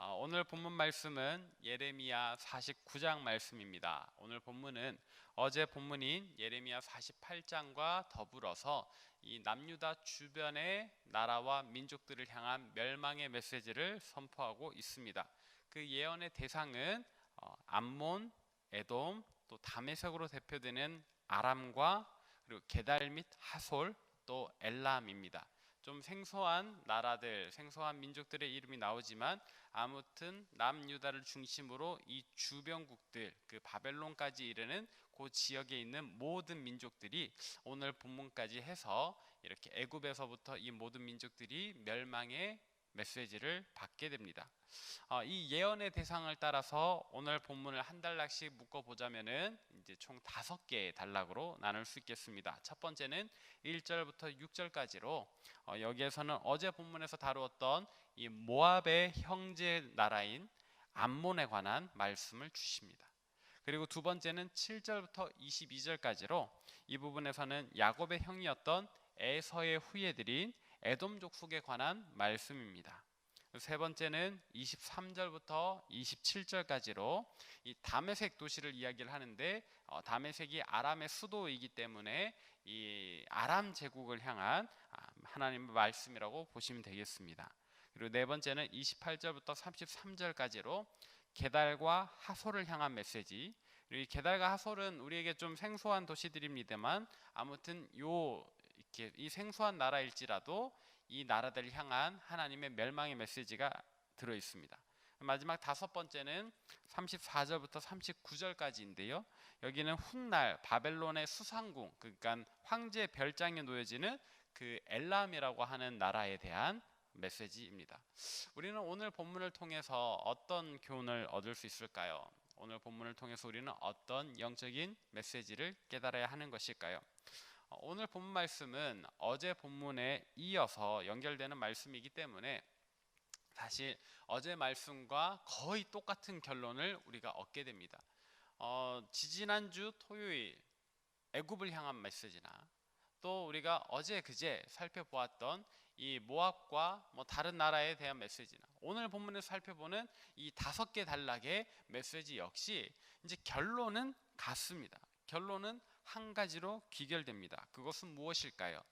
오늘 본문 말씀은 예레미야 49장 말씀입니다. 오늘 본문은 어제 본문인 예레미야 48장과 더불어서 이 남유다 주변의 나라와 민족들을 향한 멸망의 메시지를 선포하고 있습니다. 그 예언의 대상은 암몬, 에돔, 또 다메섹으로 대표되는 아람과 그리고 게달 및 하솔, 또 엘람입니다. 좀 생소한 나라들, 생소한 민족들의 이름이 나오지만 아무튼 남유다를 중심으로 이 주변국들, 그 바벨론까지 이르는 그 지역에 있는 모든 민족들이 오늘 본문까지 해서 이렇게 애굽에서부터 이 모든 민족들이 멸망의 메시지를 받게 됩니다. 이 예언의 대상을 따라서 오늘 본문을 한 단락씩 묶어 보자면은 이제 총 5개의 단락으로 나눌 수 있겠습니다. 첫 번째는 1절부터 6절까지로 여기에서는 어제 본문에서 다루었던 이 모압의 형제 나라인 암몬에 관한 말씀을 주십니다. 그리고 두 번째는 7절부터 22절까지로 이 부분에서는 야곱의 형이었던 에서의 후예들인 에돔 족속에 관한 말씀입니다. 세 번째는 23절부터 27절까지로 이 다메섹 도시를 이야기를 하는데 다메섹이 아람의 수도이기 때문에 이 아람 제국을 향한 하나님의 말씀이라고 보시면 되겠습니다. 그리고 네 번째는 28절부터 33절까지로 게달과 하솔을 향한 메시지. 그리고 이 게달과 하솔은 우리에게 좀 생소한 도시들입니다만 아무튼 이렇게 이 생소한 나라일지라도 이 나라들을 향한 하나님의 멸망의 메시지가 들어 있습니다. 마지막 다섯 번째는 34절부터 39절까지인데요. 여기는 훗날 바벨론의 수상궁, 그러니까 황제 별장에 놓여지는 그 엘람이라고 하는 나라에 대한 메시지입니다. 우리는 오늘 본문을 통해서 어떤 교훈을 얻을 수 있을까요? 오늘 본문을 통해서 우리는 어떤 영적인 메시지를 깨달아야 하는 것일까요? 오늘 본문 말씀은 어제 본문에 이어서 연결되는 말씀이기 때문에 사실 어제 말씀과 거의 똑같은 결론을 우리가 얻게 됩니다. 지지난주 토요일 애굽을 향한 메시지나 또 우리가 어제 그제 살펴보았던 이 모압과 다른 나라에 대한 메시지나 오늘 본문에서 살펴보는 이 5개 단락의 메시지 역시 이제 결론은 같습니다. 결론은 한 가지로 귀결됩니다. 그것은 무엇일까요?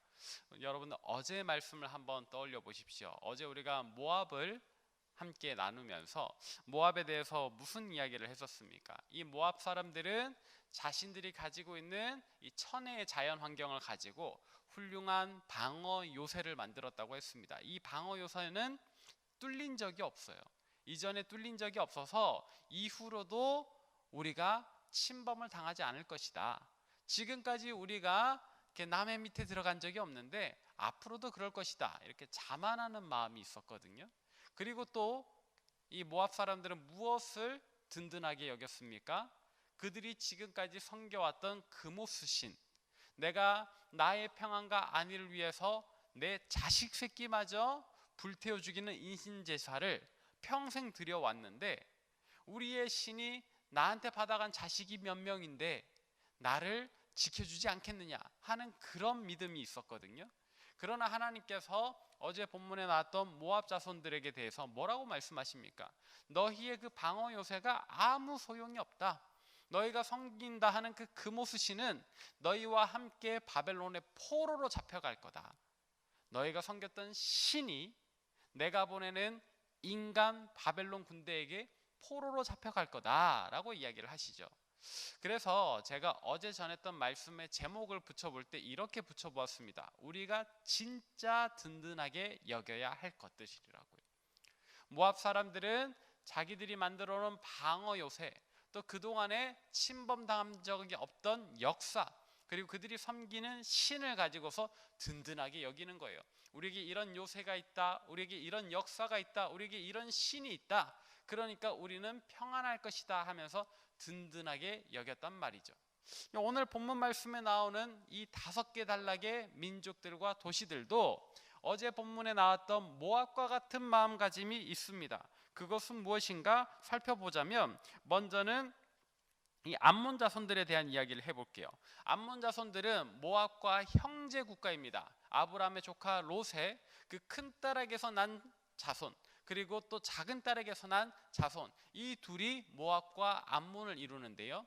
여러분들 어제 말씀을 한번 떠올려 보십시오. 어제 우리가 모압을 함께 나누면서 모압에 대해서 무슨 이야기를 했었습니까? 이 모압 사람들은 자신들이 가지고 있는 이 천혜의 자연 환경을 가지고 훌륭한 방어 요새를 만들었다고 했습니다. 이 방어 요새는 뚫린 적이 없어요. 이전에 뚫린 적이 없어서 이후로도 우리가 침범을 당하지 않을 것이다. 지금까지 우리가 남의 밑에 들어간 적이 없는데 앞으로도 그럴 것이다. 이렇게 자만하는 마음이 있었거든요. 그리고 또 이 모압 사람들은 무엇을 든든하게 여겼습니까? 그들이 지금까지 섬겨왔던 그모스 신, 내가 나의 평안과 안위를 위해서 내 자식 새끼마저 불태워 죽이는 인신제사를 평생 드려왔는데 우리의 신이 나한테 받아간 자식이 몇 명인데 나를 지켜주지 않겠느냐 하는 그런 믿음이 있었거든요. 그러나 하나님께서 어제 본문에 나왔던 모압 자손들에게 대해서 뭐라고 말씀하십니까? 너희의 그 방어 요새가 아무 소용이 없다. 너희가 섬긴다 하는 그 그모스 신은 너희와 함께 바벨론의 포로로 잡혀갈 거다. 너희가 섬겼던 신이 내가 보내는 인간 바벨론 군대에게 포로로 잡혀갈 거다라고 이야기를 하시죠. 그래서 제가 어제 전했던 말씀의 제목을 붙여볼 때 이렇게 붙여보았습니다. 우리가 진짜 든든하게 여겨야 할 것들이라고요. 모압 사람들은 자기들이 만들어 놓은 방어 요새, 또 그동안에 침범당한 적이 없던 역사, 그리고 그들이 섬기는 신을 가지고서 든든하게 여기는 거예요. 우리에게 이런 요새가 있다, 우리에게 이런 역사가 있다, 우리에게 이런 신이 있다, 그러니까 우리는 평안할 것이다 하면서 든든하게 여겼단 말이죠. 오늘 본문 말씀에 나오는 이 5개 단락의 민족들과 도시들도 어제 본문에 나왔던 모압과 같은 마음가짐이 있습니다. 그것은 무엇인가 살펴보자면 먼저는 이 암몬 자손들에 대한 이야기를 해볼게요. 암몬 자손들은 모압과 형제 국가입니다. 아브라함의 조카 롯의 그 큰 딸에게서 난 자손, 그리고 또 작은 딸에게서 난 자손, 이 둘이 모압과 암몬을 이루는데요.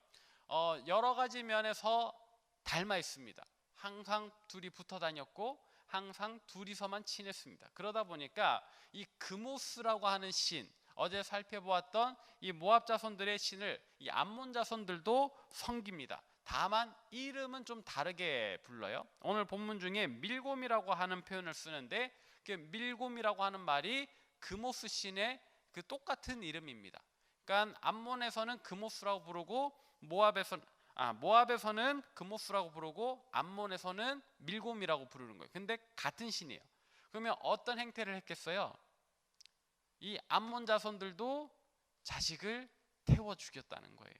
여러 가지 면에서 닮아 있습니다. 항상 둘이 붙어 다녔고 항상 둘이서만 친했습니다. 그러다 보니까 이 그모스라고 하는 신, 어제 살펴보았던 이 모압 자손들의 신을 이 암몬 자손들도 섬깁니다. 다만 이름은 좀 다르게 불러요. 오늘 본문 중에 밀곰이라고 하는 표현을 쓰는데 그 밀곰이라고 하는 말이 그모스 신의 그 똑같은 이름입니다. 그러니까 암몬에서는 그모스라고 부르고 모압에서는 그모스라고 부르고 암몬에서는 밀곰이라고 부르는 거예요. 근데 같은 신이에요. 그러면 어떤 행태를 했겠어요? 이 암몬 자손들도 자식을 태워 죽였다는 거예요.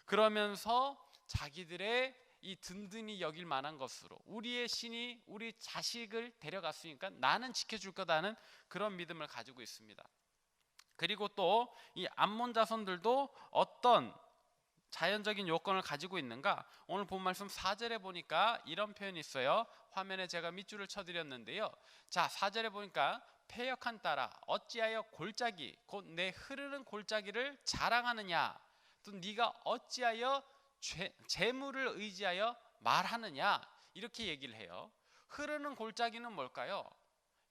그러면서 자기들의 이 든든히 여길 만한 것으로 우리의 신이 우리 자식을 데려갔으니까 나는 지켜줄 거다는 그런 믿음을 가지고 있습니다. 그리고 또 이 암몬 자손들도 어떤 자연적인 요건을 가지고 있는가? 오늘 본 말씀 4절에 보니까 이런 표현이 있어요. 화면에 제가 밑줄을 쳐드렸는데요. 자, 4절에 보니까 패역한 딸아 어찌하여 골짜기 곧 내 흐르는 골짜기를 자랑하느냐, 또 네가 어찌하여 재물을 의지하여 말하느냐, 이렇게 얘기를 해요. 흐르는 골짜기는 뭘까요?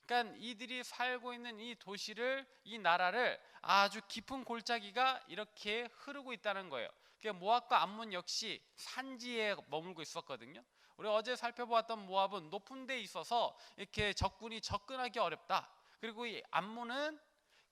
그러니까 이들이 살고 있는 이 도시를, 이 나라를 아주 깊은 골짜기가 이렇게 흐르고 있다는 거예요. 모압과 암몬 역시 산지에 머물고 있었거든요. 우리 어제 살펴보았던 모압은 높은 데 있어서 이렇게 적군이 접근하기 어렵다. 그리고 이 암몬은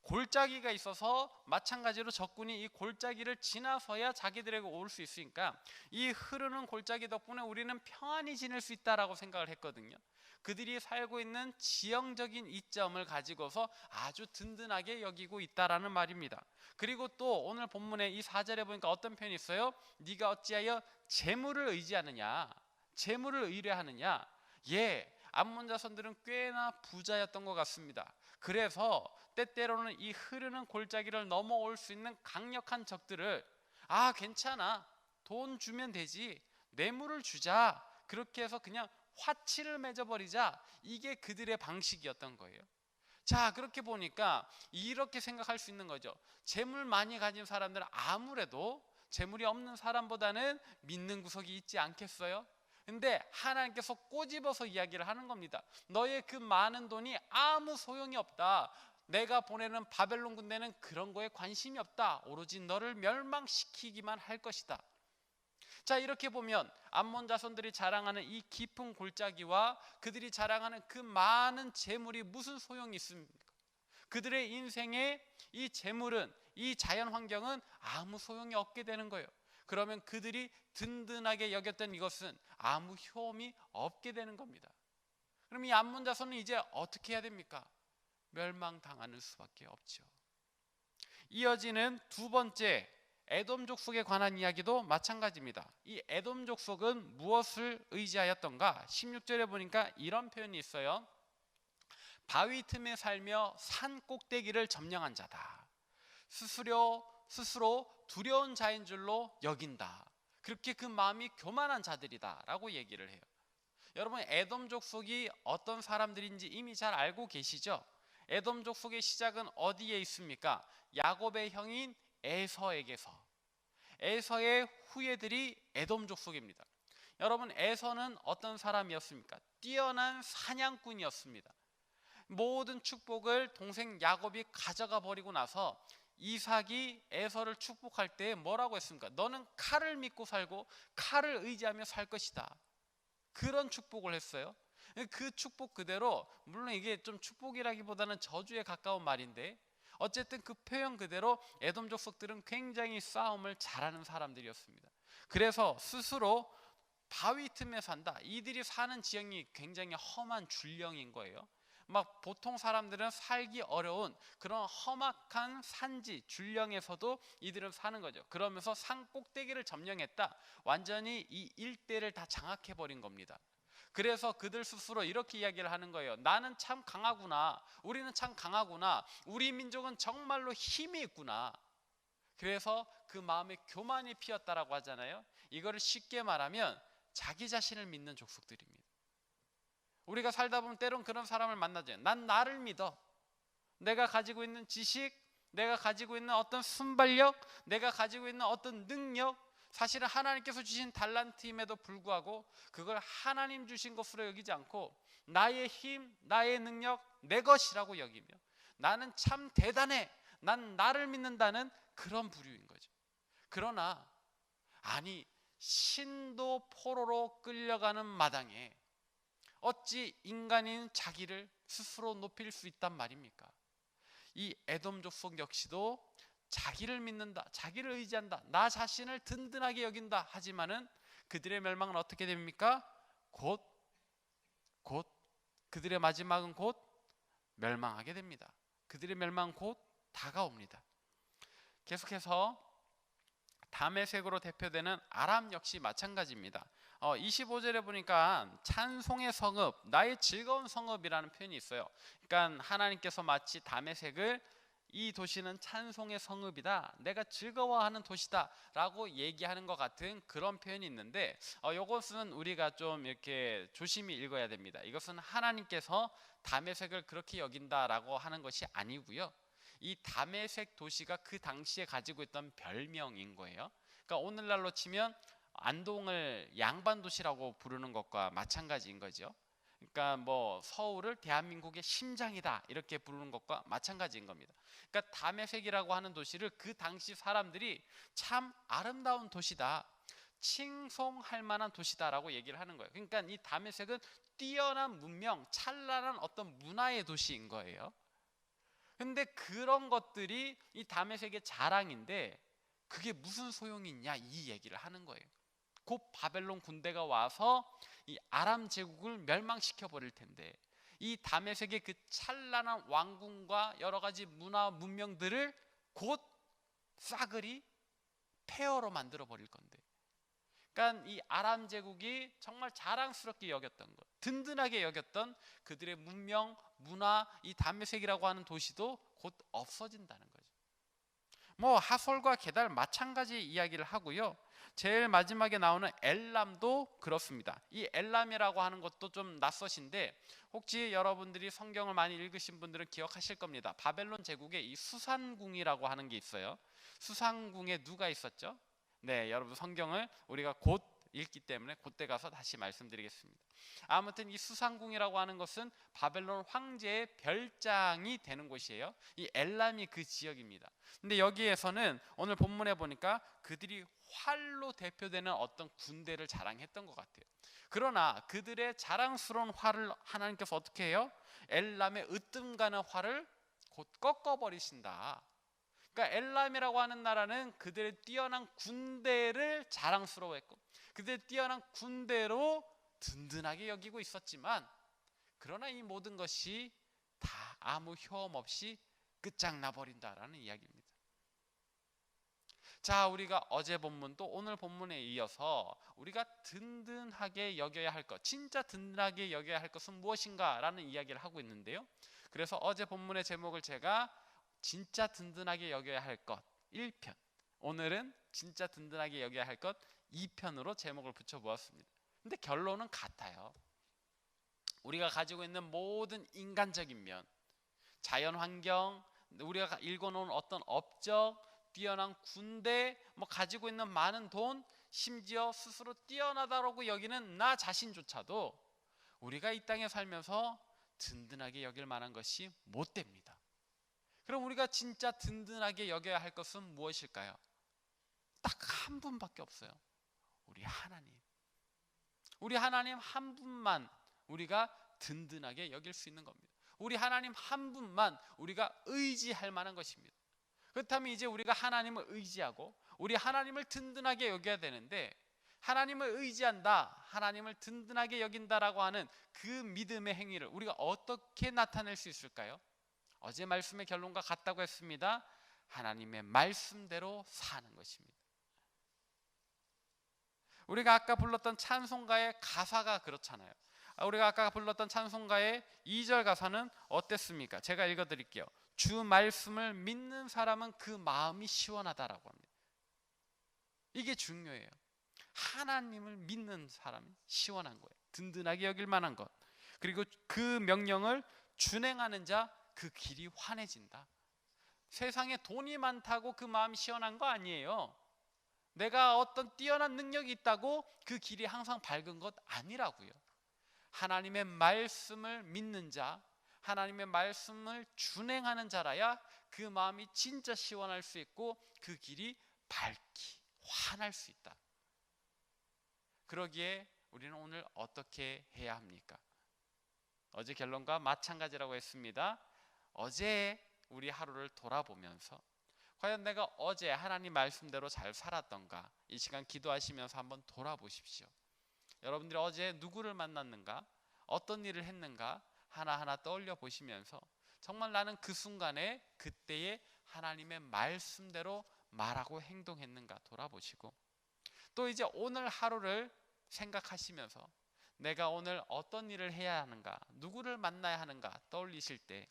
골짜기가 있어서 마찬가지로 적군이 이 골짜기를 지나서야 자기들에게 올 수 있으니까 이 흐르는 골짜기 덕분에 우리는 평안히 지낼 수 있다라고 생각을 했거든요. 그들이 살고 있는 지형적인 이점을 가지고서 아주 든든하게 여기고 있다라는 말입니다. 그리고 또 오늘 본문에 이 4절에 보니까 어떤 표현이 있어요? 네가 어찌하여 재물을 의지하느냐, 재물을 의뢰하느냐. 예, 암몬 자손들은 꽤나 부자였던 것 같습니다. 그래서 때때로는 이 흐르는 골짜기를 넘어올 수 있는 강력한 적들을 괜찮아, 돈 주면 되지, 뇌물을 주자, 그렇게 해서 그냥 화치를 맺어버리자, 이게 그들의 방식이었던 거예요. 자, 그렇게 보니까 이렇게 생각할 수 있는 거죠. 재물 많이 가진 사람들은 아무래도 재물이 없는 사람보다는 믿는 구석이 있지 않겠어요? 근데 하나님께서 꼬집어서 이야기를 하는 겁니다. 너의 그 많은 돈이 아무 소용이 없다. 내가 보내는 바벨론 군대는 그런 거에 관심이 없다. 오로지 너를 멸망시키기만 할 것이다. 자, 이렇게 보면 암몬 자손들이 자랑하는 이 깊은 골짜기와 그들이 자랑하는 그 많은 재물이 무슨 소용이 있습니까? 그들의 인생에 이 재물은, 이 자연 환경은 아무 소용이 없게 되는 거예요. 그러면 그들이 든든하게 여겼던 이것은 아무 효험이 없게 되는 겁니다. 그럼 이 암몬 자손은 이제 어떻게 해야 됩니까? 멸망당하는 수밖에 없죠. 이어지는 두 번째 에돔 족속에 관한 이야기도 마찬가지입니다. 이 에돔 족속은 무엇을 의지하였던가? 16절에 보니까 이런 표현이 있어요. 바위 틈에 살며 산 꼭대기를 점령한 자다. 스스로 두려운 자인 줄로 여긴다. 그렇게 그 마음이 교만한 자들이다 라고 얘기를 해요. 여러분, 에돔 족속이 어떤 사람들인지 이미 잘 알고 계시죠? 에돔 족속의 시작은 어디에 있습니까? 야곱의 형인 에서에게서. 에서의 후예들이 에돔 족속입니다. 여러분, 에서는 어떤 사람이었습니까? 뛰어난 사냥꾼이었습니다. 모든 축복을 동생 야곱이 가져가 버리고 나서 이삭이 에서를 축복할 때 뭐라고 했습니까? 너는 칼을 믿고 살고 칼을 의지하며 살 것이다. 그런 축복을 했어요. 그 축복 그대로, 물론 이게 좀 축복이라기보다는 저주에 가까운 말인데 어쨌든 그 표현 그대로 에돔 족속들은 굉장히 싸움을 잘하는 사람들이었습니다. 그래서 스스로 바위 틈에 산다. 이들이 사는 지형이 굉장히 험한 줄령인 거예요. 막 보통 사람들은 살기 어려운 그런 험악한 산지 줄령에서도 이들은 사는 거죠. 그러면서 산 꼭대기를 점령했다. 완전히 이 일대를 다 장악해 버린 겁니다. 그래서 그들 스스로 이렇게 이야기를 하는 거예요. 나는 참 강하구나. 우리는 참 강하구나. 우리 민족은 정말로 힘이 있구나. 그래서 그 마음에 교만이 피었다라고 하잖아요. 이거를 쉽게 말하면 자기 자신을 믿는 족속들입니다. 우리가 살다 보면 때론 그런 사람을 만나죠. 난 나를 믿어. 내가 가지고 있는 지식, 내가 가지고 있는 어떤 순발력, 내가 가지고 있는 어떤 능력, 사실은 하나님께서 주신 달란트임에도 불구하고 그걸 하나님 주신 것으로 여기지 않고 나의 힘, 나의 능력, 내 것이라고 여기며 나는 참 대단해, 난 나를 믿는다는 그런 부류인 거죠. 그러나 아니, 신도 포로로 끌려가는 마당에 어찌 인간인 자기를 스스로 높일 수 있단 말입니까? 이 에돔 족속 역시도 자기를 믿는다, 자기를 의지한다, 나 자신을 든든하게 여긴다 하지만은 그들의 멸망은 어떻게 됩니까? 곧 그들의 마지막은 곧 멸망하게 됩니다. 그들의 멸망은 곧 다가옵니다. 계속해서 다메섹으로 대표되는 아람 역시 마찬가지입니다. 25절에 보니까 찬송의 성읍, 나의 즐거운 성읍이라는 표현이 있어요. 그러니까 하나님께서 마치 다메섹을 이 도시는 찬송의 성읍이다, 내가 즐거워하는 도시다 라고 얘기하는 것 같은 그런 표현이 있는데 이것은 우리가 좀 이렇게 조심히 읽어야 됩니다. 이것은 하나님께서 다메섹을 그렇게 여긴다라고 하는 것이 아니고요, 이 다메섹 도시가 그 당시에 가지고 있던 별명인 거예요. 그러니까 오늘날로 치면 안동을 양반도시라고 부르는 것과 마찬가지인 거죠. 그러니까 뭐 서울을 대한민국의 심장이다 이렇게 부르는 것과 마찬가지인 겁니다. 그러니까 다메섹이라고 하는 도시를 그 당시 사람들이 참 아름다운 도시다, 칭송할 만한 도시다라고 얘기를 하는 거예요. 그러니까 이 다메섹은 뛰어난 문명, 찬란한 어떤 문화의 도시인 거예요. 근데 그런 것들이 이 다메섹의 자랑인데 그게 무슨 소용이 있냐 이 얘기를 하는 거예요. 곧 바벨론 군대가 와서 이 아람 제국을 멸망시켜 버릴 텐데 이 다메섹의 그 찬란한 왕궁과 여러 가지 문화 문명들을 곧 싸그리 폐허로 만들어 버릴 건데, 그러니까 이 아람 제국이 정말 자랑스럽게 여겼던 것, 든든하게 여겼던 그들의 문명, 문화, 이 다메섹이라고 하는 도시도 곧 없어진다는 거죠. 뭐 하솔과 게달 마찬가지 이야기를 하고요, 제일 마지막에 나오는 엘람도 그렇습니다. 이 엘람이라고 하는 것도 좀 낯서신데 혹시 여러분들이 성경을 많이 읽으신 분들은 기억하실 겁니다. 바벨론 제국에 이 수산궁이라고 하는 게 있어요. 수산궁에 누가 있었죠? 네, 여러분 성경을 우리가 곧 읽기 때문에 그때 가서 다시 말씀드리겠습니다. 아무튼 이 수상궁이라고 하는 것은 바벨론 황제의 별장이 되는 곳이에요. 이 엘람이 그 지역입니다. 근데 여기에서는 오늘 본문에 보니까 그들이 활로 대표되는 어떤 군대를 자랑했던 것 같아요. 그러나 그들의 자랑스러운 활을 하나님께서 어떻게 해요? 엘람의 으뜸가는 활을 곧 꺾어버리신다. 그러니까 엘람이라고 하는 나라는 그들의 뛰어난 군대를 자랑스러워했고 그들의 뛰어난 군대로 든든하게 여기고 있었지만, 그러나 이 모든 것이 다 아무 효험 없이 끝장나 버린다라는 이야기입니다. 자, 우리가 어제 본문도 오늘 본문에 이어서 우리가 든든하게 여겨야 할 것, 진짜 든든하게 여겨야 할 것은 무엇인가 라는 이야기를 하고 있는데요, 그래서 어제 본문의 제목을 제가 진짜 든든하게 여겨야 할 것 1편, 오늘은 진짜 든든하게 여겨야 할 것 2편으로 제목을 붙여보았습니다. 근데 결론은 같아요. 우리가 가지고 있는 모든 인간적인 면, 자연 환경, 우리가 읽어놓은 어떤 업적, 뛰어난 군대, 뭐 가지고 있는 많은 돈, 심지어 스스로 뛰어나다라고 여기는 나 자신조차도 우리가 이 땅에 살면서 든든하게 여길 만한 것이 못 됩니다. 그럼 우리가 진짜 든든하게 여겨야 할 것은 무엇일까요? 딱 한 분밖에 없어요. 우리 하나님. 우리 하나님 한 분만 우리가 든든하게 여길 수 있는 겁니다. 우리 하나님 한 분만 우리가 의지할 만한 것입니다. 그렇다면 이제 우리가 하나님을 의지하고 우리 하나님을 든든하게 여겨야 되는데, 하나님을 의지한다, 하나님을 든든하게 여긴다라고 하는 그 믿음의 행위를 우리가 어떻게 나타낼 수 있을까요? 어제 말씀의 결론과 같다고 했습니다. 하나님의 말씀대로 사는 것입니다. 우리가 아까 불렀던 찬송가의 가사가 그렇잖아요. 우리가 아까 불렀던 찬송가의 2절 가사는 어땠습니까? 제가 읽어드릴게요. 주 말씀을 믿는 사람은 그 마음이 시원하다라고 합니다. 이게 중요해요. 하나님을 믿는 사람이 시원한 거예요. 든든하게 여길 만한 것, 그리고 그 명령을 준행하는 자 그 길이 환해진다. 세상에 돈이 많다고 그 마음이 시원한 거 아니에요. 내가 어떤 뛰어난 능력이 있다고 그 길이 항상 밝은 것 아니라고요. 하나님의 말씀을 믿는 자, 하나님의 말씀을 준행하는 자라야 그 마음이 진짜 시원할 수 있고 그 길이 밝기, 환할 수 있다. 그러기에 우리는 오늘 어떻게 해야 합니까? 어제 결론과 마찬가지라고 했습니다. 어제 우리 하루를 돌아보면서 과연 내가 어제 하나님 말씀대로 잘 살았던가, 이 시간 기도하시면서 한번 돌아보십시오. 여러분들이 어제 누구를 만났는가, 어떤 일을 했는가 하나하나 떠올려 보시면서 정말 나는 그 순간에 그때의 하나님의 말씀대로 말하고 행동했는가 돌아보시고, 또 이제 오늘 하루를 생각하시면서 내가 오늘 어떤 일을 해야 하는가, 누구를 만나야 하는가 떠올리실 때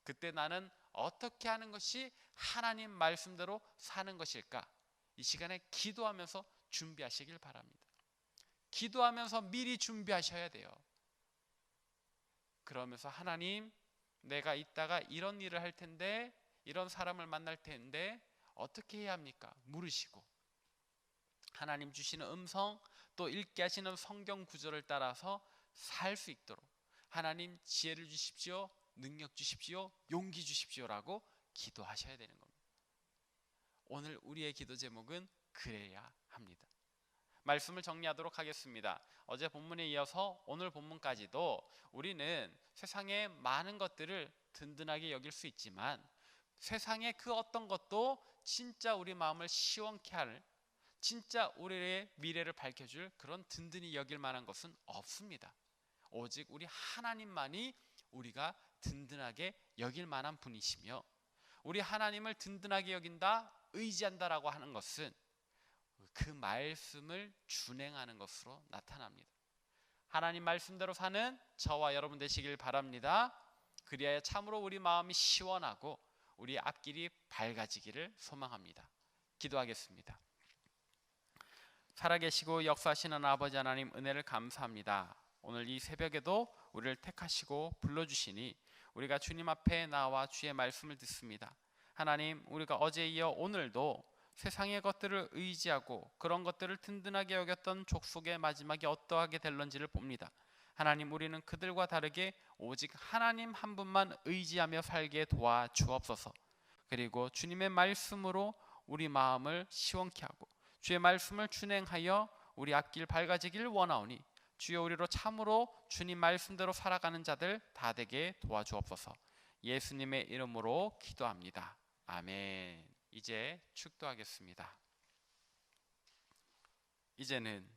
그때 나는 어떻게 하는 것이 하나님 말씀대로 사는 것일까? 이 시간에 기도하면서 준비하시길 바랍니다. 기도하면서 미리 준비하셔야 돼요. 그러면서 하나님, 내가 이따가 이런 일을 할 텐데, 이런 사람을 만날 텐데 어떻게 해야 합니까? 물으시고 하나님 주시는 음성, 또 읽게 하시는 성경 구절을 따라서 살 수 있도록 하나님 지혜를 주십시오, 능력 주십시오, 용기 주십시오라고 기도하셔야 되는 겁니다. 오늘 우리의 기도 제목은 그래야 합니다. 말씀을 정리하도록 하겠습니다. 어제 본문에 이어서 오늘 본문까지도 우리는 세상의 많은 것들을 든든하게 여길 수 있지만 세상의 그 어떤 것도 진짜 우리 마음을 시원케 할, 진짜 우리의 미래를 밝혀줄 그런 든든히 여길 만한 것은 없습니다. 오직 우리 하나님만이 우리가 든든하게 여길 만한 분이시며, 우리 하나님을 든든하게 여긴다, 의지한다라고 하는 것은 그 말씀을 준행하는 것으로 나타납니다. 하나님 말씀대로 사는 저와 여러분 되시길 바랍니다. 그리하여 참으로 우리 마음이 시원하고 우리 앞길이 밝아지기를 소망합니다. 기도하겠습니다. 살아계시고 역사하시는 아버지 하나님, 은혜를 감사합니다. 오늘 이 새벽에도 우리를 택하시고 불러주시니 우리가 주님 앞에 나와 주의 말씀을 듣습니다. 하나님, 우리가 어제 이어 오늘도 세상의 것들을 의지하고 그런 것들을 든든하게 여겼던 족속의 마지막이 어떠하게 될런지를 봅니다. 하나님, 우리는 그들과 다르게 오직 하나님 한 분만 의지하며 살게 도와주옵소서. 그리고 주님의 말씀으로 우리 마음을 시원케 하고 주의 말씀을 준행하여 우리 앞길 밝아지길 원하오니 주여, 우리로 참으로 주님 말씀대로 살아가는 자들 다 되게 도와주옵소서. 예수님의 이름으로 기도합니다. 아멘. 이제 축도하겠습니다. 이제는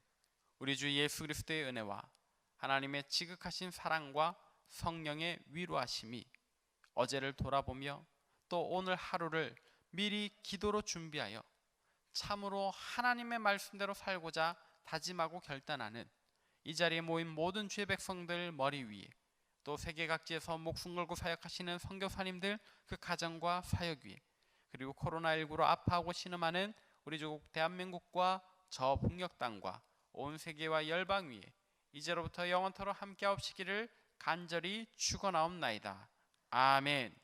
우리 주 예수 그리스도의 은혜와 하나님의 지극하신 사랑과 성령의 위로하심이 어제를 돌아보며 또 오늘 하루를 미리 기도로 준비하여 참으로 하나님의 말씀대로 살고자 다짐하고 결단하는 이 자리에 모인 모든 주의 백성들 머리 위에, 또 세계 각지에서 목숨 걸고 사역하시는 선교사님들 그 가정과 사역 위에, 그리고 코로나19로 아파하고 신음하는 우리 조국 대한민국과 저 북녘 땅과 온 세계와 열방 위에 이제로부터 영원토록 함께하옵시기를 간절히 축원하옵나이다. 아멘.